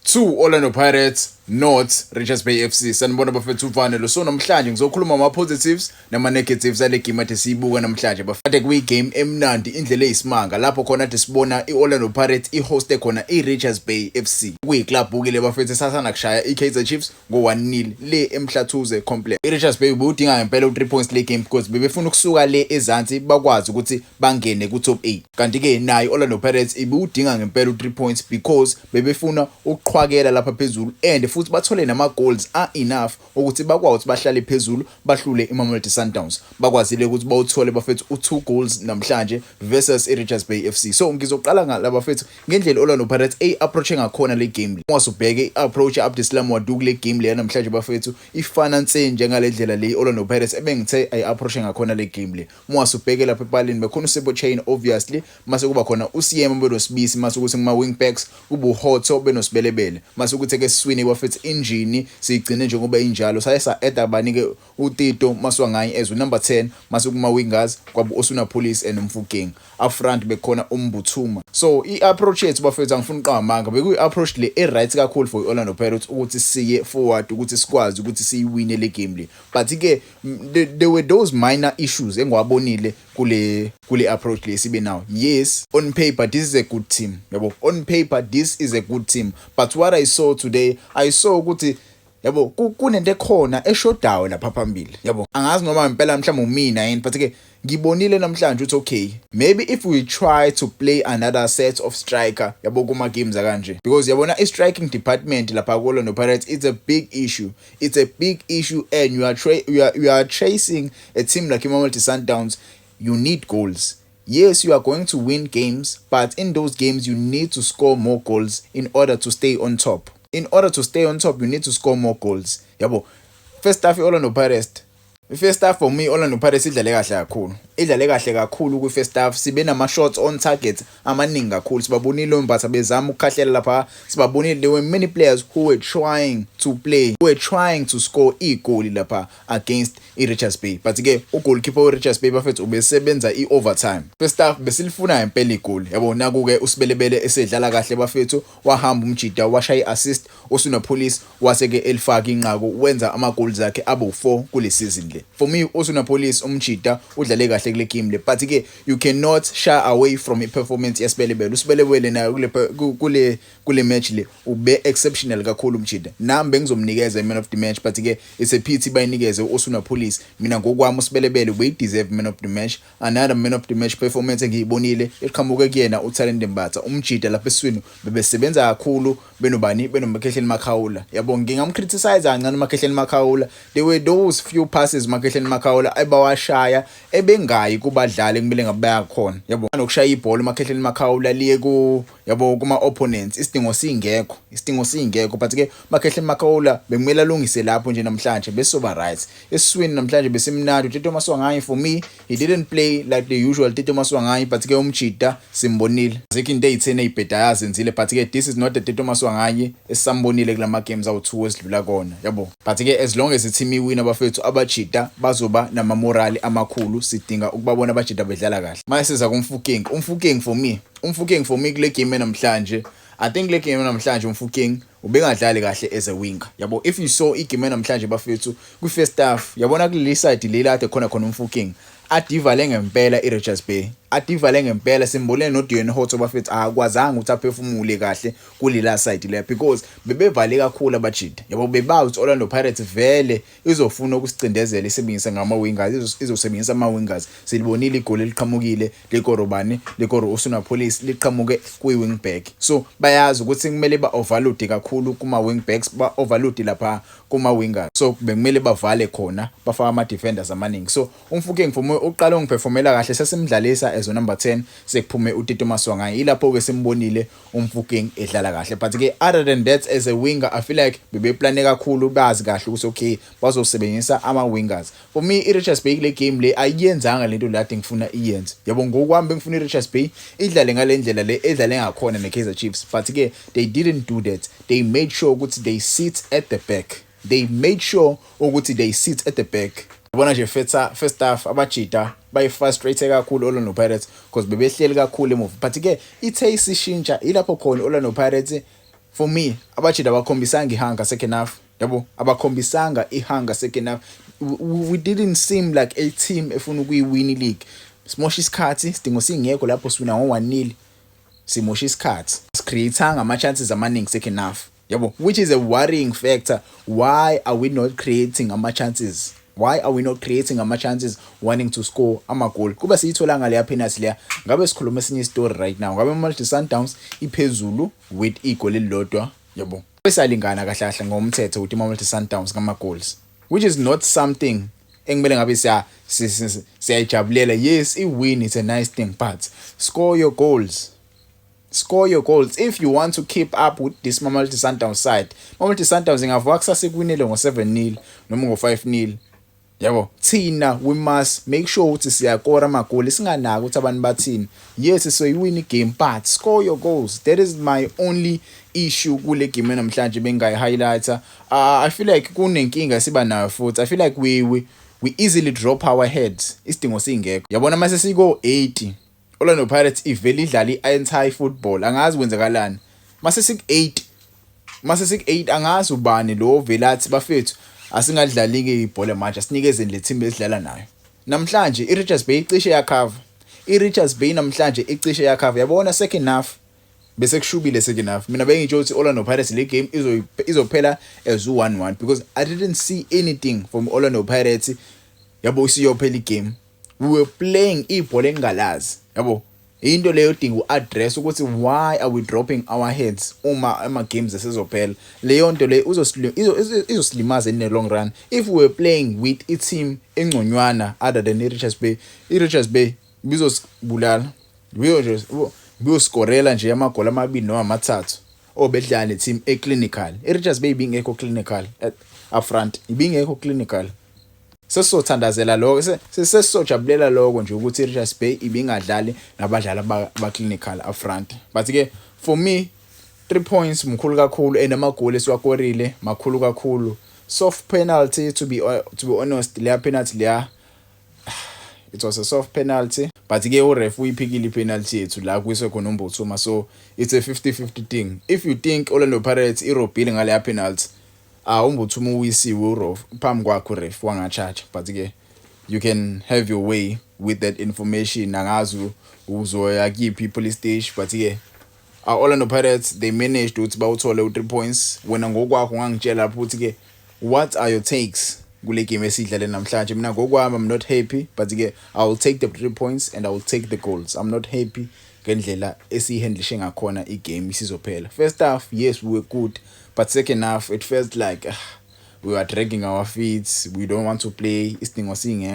2 Orlando Pirates, North Richards Bay FC. Sanibona bafethu ufanele. So namhlanje ngizokhuluma ama positives nama negatives ale game ade siyibuka namhlanje bafethu kuyi game emnandi indlela eyisimanga lapho khona ade sibona iOrlando Pirates ihoste khona iRichards Bay FC. Kuyi club bukile bafethu sasana kushaya iKaizer Chiefs ngo 1-0 le eMhlathuze complex. iRichards Bay ubudinga ngempela u3 points le game because bebefuna ukusuka le ezansi bakwazi ukuthi bangene ku top 8. Kanti ke nayo iOrlando Pirates ibudinga ngempela u3 points because bebefuna ukuqhwakela lapha phezulu and futhi bathole nama goals enough ukuthi bakwazi ukuthi bahlale phezulu bahlule iMamelodi Sundowns. Bakwazile ukuthi bawuthole bafethu u2 goals namhlanje versus iRichards Bay FC. So ngizoqala ngala bafethu ngendlela iOrlando Pirates approach ngakhona le game. Wasubheke iapproach Abdislam Wadu le game le namhlanje bafethu ifana nse njengale ndlela le iOrlando Pirates ebengithe approach ngakhona le game le. Wasubheke lapha ebalini bekhona uSebo Chain obviously mase kuba khona uSiyema benosibisi mase ukuthi kuma wing backs ubuHotho benosibelebele mase ukuthi ke Swini bafethu engine sigcine njengoba injalo sayesa eda banike uTito Maswangayi as number 10 mase kuma wingers kwabu Osuna Police and Mfukeng up front bekhona uMbuthuma. So iapproach yethu bafethu angifuni uqhamanga bekuyi approach le right kakhulu for iOrlando Pirates ukuthi siye forward ukuthi sikwazi ukuthi siyiwine le game le. But ke there were those minor issues engwabonile kule approach le sibe now. Yes, on paper this is a good team yabo, on paper this is a good team, but what I saw today I saw ukuthi yabo kunento ekhona eshodayo lapha phambili yabo. Angazi noma impela mhlawumbe umina yini but ke ngibonile namhlanje uthi okay, maybe if we try to play another set of striker yabo kuma games akanje, because yabona i-striking department lapha kuOrlando Pirates it's a big issue. It's a big issue and you are chasing a team like iMamelodi Sundowns. You need goals. Yes, you are going to win games, but in those games you need to score more goals in order to stay on top. In order to stay on top, you need to score more goals. Yabo. First half iOrlando Pirates. First half for me iOrlando Pirates idlale kahle kakhulu. Idlale kahle kakhulu ku first half. Sibe nama shots on target amaningi kakhulu. Sibabonile uMbatha bezama ukukhahlela lapha. Sibabonile there were many players who were trying to play, who were trying to score igoli lapha against iRichards Bay. But ke ugoalkeeper weRichards Bay bafethu ubesebenza iovertime. First half besilifuna impela igoli. Yabo naku ke usibelebele esedlala kahle bafethu wahamba umjida washaya assist Osuna Police wase ke elifaka inqaku wenza ama goals akhe abo 4 kule season le. For me Osuna Police umjida udlale kahle kule game le, but ke you cannot shy away from a performance yasibelebele. Usibelebele nayo kule match le ube exceptional kakhulu umjida. Nambe ngizomnikeza man of the match, but ke it's a pity bayinikeze Osuna Police. Mina ngokwami usibelebele we deserve man of the match. Another man of the match performance engiyibonile eqhamuke kuyena uTalente Mbatha umjida lapha eswini bebesebenza kakhulu benobani benoMakhehleni Makhawula. Yabo ngingamcriticize kancane uMakhehleni Makhawula. There were those few passes uMakhehleni Makhawula ebawashaya ebengayi kubadlali kumele ngabaya khona. Yabo nokushaya ibhola uMakhehleni Makhawula liye ku yabo kuma opponents isidingo singekho but ke uMakhehleni Makhawula bekumele alungise lapho nje namhlanje besoba right. Eswini namhlanje besimnandi uTito Maswangayi. For me he didn't play like the usual Tito Maswangayi, but ke umjida simbonile azikho into ezithene ezibheda yazenzile, but ke this is not the Tito Maswangayi esambonile kulama games awu2 esidlula kona yabo. But ke as long as i-team iwina bafethu abajida bazoba nama morale amakhulu, sidinga ukubabona abajida bedlala kahle. Mase siza kuMfukeng. Umfukeng for me kule game namhlanje, I think le game namhlanje uMfukeng ubengadlali kahle as a winger yabo. If you saw igame namhlanje bafethu ku first half yabona kule side le lade khona uMfukeng adivale ngempela iRichards Bay, adivale ngempela. Simbonile noDion Hotho bafethu akwazanga ukuthi aphefumule kahle kulila side le because bebevale kakhulu abajida yabo. Bebawu ukuthi Orlando Pirates vele izofuna ukusicindezela isebenzisa ngama wingers, izosebenzisa ama wingers. Silibonile igoli eliqhamukile lekorobani lekoro Osuna Police liqhamuke kwi wing back, so bayazi ukuthi kumele ba overload kakhulu kuma wing backs, ba overload lapha kuma wingers, so bekumele bavale khona bafaka ama defenders amaningi. So uMfukeng for uqala ungiperformela kahle sesimdlalisa as number 10 sekuphume uTito Maswangayi. Ilapho ke simbonile uMfukeng edlala kahle, but ke other than that as a winger I feel like bebeplane kakhulu bazi kahle ukuthi okay bazosebenzisa ama wingers. For me iRichards Bay le game le ayiyenzanga lento lade ngifuna iyenze yabo. Ngokwami bengifuna iRichards Bay idlale ngalendlela le edlale ngakhona neKaizer Chiefs, but ke they didn't do that. They made sure ukuthi they sit at the back. Yabona nje first half abajida bayi-frustrate kakhulu Orlando Pirates because bebehleli kakhulu emuva, but ke ithe isishintsha ilapho khona Orlando Pirates for me abajida abakhombisanga ihanga second half yabo abakhombisanga ihanga second half. We didn't seem like a team efuna ukuyiwin league. Simosha isikhathi sidingo singekho lapho siwina ngo 1-0 simosha isikhathi createanga ama chances amaningi second half yabo, which is a worrying factor. Why are we not creating ama chances? Why are we not creating ama chances wanting to score ama goal? Kuba siyitholanga leya penalty leya ngabe sikhuluma esinye story right now. Ngabe Mamelodi Sundowns iphezulu with igoli elilodwa yabo. Besalingana kahle kahle ngomthetho ukuthi Mamelodi Sundowns ngama goals, which is not something engimele ngabe siyajabulela. Yes, i-win is a nice thing, but score your goals. Score your goals if you want to keep up with this Mamelodi Sundowns side. Mamelodi Sundowns ingavuka kusasa kuwinele ngo 7-0 noma ngo 5-0 yabo. Thina we must make sure ukuthi siyakora amagoli, singanaki ukuthi abantu bathini. Yes, so you win the game, but score your goals. That is my only issue kule game namhlanje bengayi highlighter. I feel like kunenkinga siba nayo futhi. I feel like we easily drop our heads. Isidingo singekho. Yabona mase siko 80. Orlando Pirates ivele idlala i-anti football. Angazi kwenzakalani. Mase sik 8 angazi ubani lo velathi bafethu asingadlali ke ibhola manje asinikezeni le team esidlala nayo. Namhlanje iRichards Bay icishe yakhava. iRichards Bay namhlanje icishe yakhava. Yabona second half bese kushubile second half. Mina bengitsho ukuthi Orlando Pirates le game izophela as 1-1 because I didn't see anything from Orlando Pirates. Yabo siyophela igame. We were playing ibhola engalazi. Yabo into leyo dinga uaddress ukuthi why are we dropping our heads ama games esizophela. Leyo nto le izosilimaza in the long run. If we were playing with a team engconywana other than iRichards Bay bizosibulala. Biyoskorela nje amagoli amabili noma amathathu obedlala ne team eclinical. iRichards Bay ibingekho clinical up front, ibingekho clinical. Sesizothandazela lokho, sesizojabulela lokho nje ukuthi iRichards Bay ibingadlali nabadlali aba clinical up front. But ke for me 3 points mkhulu kakhulu and amagoli esiwakorile makhulu kakhulu. Soft penalty to be honest, leya penalty leya it was a soft penalty, but ke uref uyiphikile penalty yethu la kwiswe khona uMbothuma. So it's a 50-50 thing. If you think Orlando Pirates irobhile ngale penalty, uMbothuma uyisiwe urof phambi kwakho uref wangacharge. But ke you can have your way with that information. Angazi uzoya kiphi police station, but ke Orlando Pirates they managed ukuthi bawuthole u3 points. Wena ngokwakho ngangitshela lapho ukuthi ke what are your takes kule game esidlale namhlanje? Mina ngokwami I'm not happy, but ke I will take the 3 points and I will take the goals. I'm not happy ngendlela esihandlishe ngakhona igame isizophela. First half yes we were good, but second half it felt like we were dragging our feet. We don't want to play. Isidingo singekho.